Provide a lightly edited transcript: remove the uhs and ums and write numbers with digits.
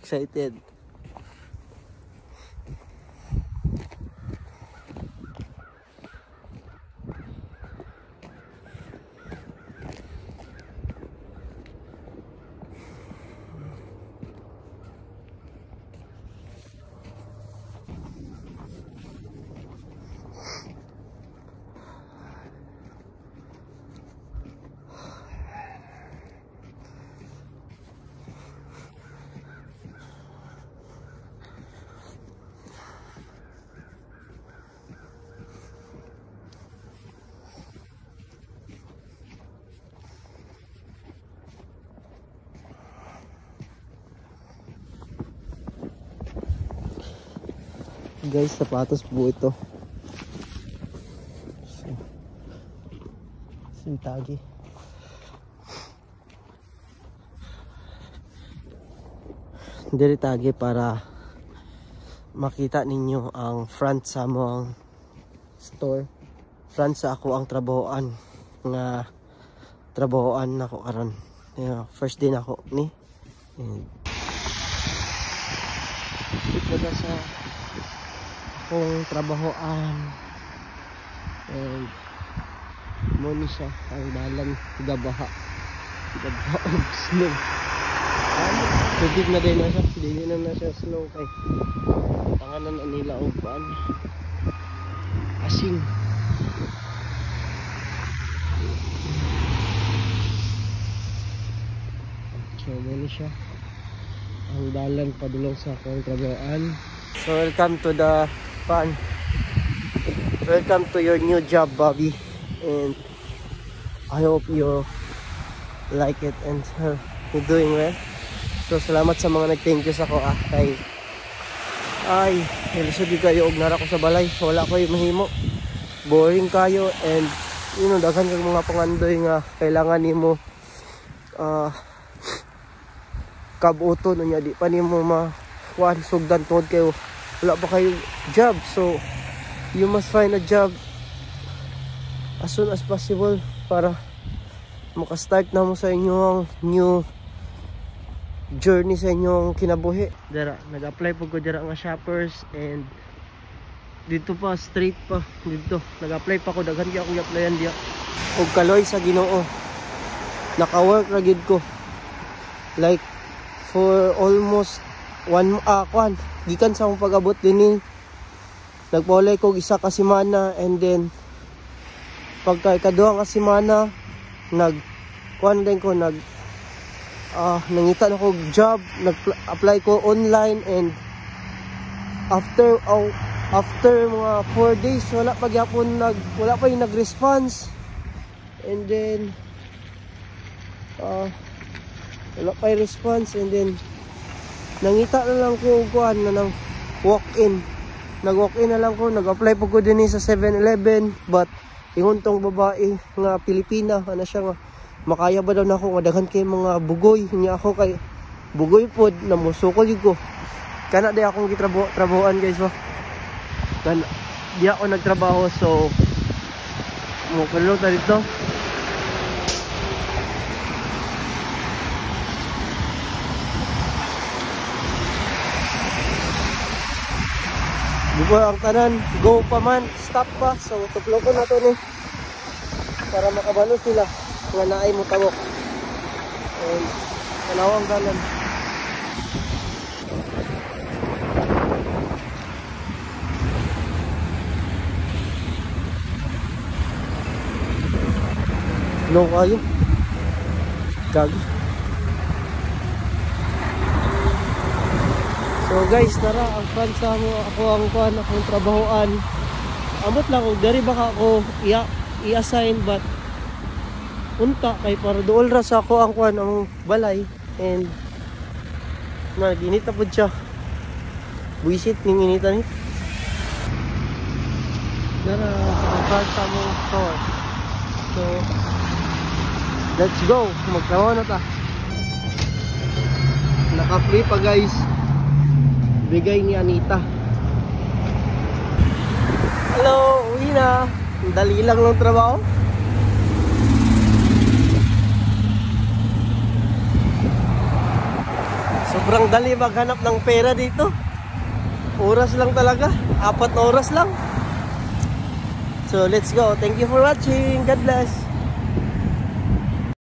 excited. Guys, sapatos po ito. Sintagi. Diri tagi para makita ninyo ang front sa among store. Front sa ako ang trabahoan nga trabahoan nako karon. First day nako ni. Ito na sa akong trabahoan. And muna siya ang dalan gabaha og snow. Tubig na din na siya, hindi na siya snow kay tanganan na nila og paan asin. So muna siya ang dalan padulong sa akong trabahoan. So welcome to the fun. Welcome to your new job, Bobby, and I hope you like it and you're doing well. So salamat sa mga nag-thank you sa ko kay ay ilusod kayo og nara ko sa balay, wala ko yung mahimo, boring kayo, and you know daghan kang mga pangandoy nga kailangan nimo kabuto nya di pa nimo makuan sugdan tungod kayo wala pa kayo job. So you must find a job as soon as possible para makastart na mo sa inyong new journey sa inyong kinabuhi. Dara, nag-apply po ko dira nga shoppers, and dito pa straight pa dito nag-apply pa ko, daghan gyud akong applyan diya og kaloy sa Ginoo. Naka-work ra gid ko like for almost gikan sa akong pag-abot dinhi. Nagpaulay ko isa ka semana, and then pagka ikaduha ka semana nangita na ko job, nag-apply ko online, and after mga 4 days wala pa yung nag-response, and then wala pa yung response, and then nangita na lang ko kuan na ng walk-in. Nag-walk-in na lang ko, nag-apply po ko din sa 7-Eleven, but ingon tong babae nga Pilipina, ano siya nga makaya ba daw na ako, madaghan kay mga bugoy niya ako kay bugoy pod na musukol ko kana di akong trabahoan guys. So kana di ako nagtrabaho, so mo kulong ta dito. Before ang tanan go pa man, stop pa, so tuplok ko na to ni para makabalo sila nga naay mo tawok, and kanawang dalan. No kayo gagi. So guys, tara ang front sa mo ako ang kuan akong trabahoan. Amot lang og dari baka ako i-assign, but unta kay para dool ra sa ako ang kuan ang balay, and naginita pud siya. Buisit ning inita ni. Dara sa front sa mo store. So let's go, magtrabaho na ta. Naka-free pa guys, bigay ni Anita. Hello, uwi na. Dali lang ng trabaho. So Sobrang dali maghanap ng pera dito. Oras lang talaga. 4 na oras lang. So let's go. Thank you for watching. God bless.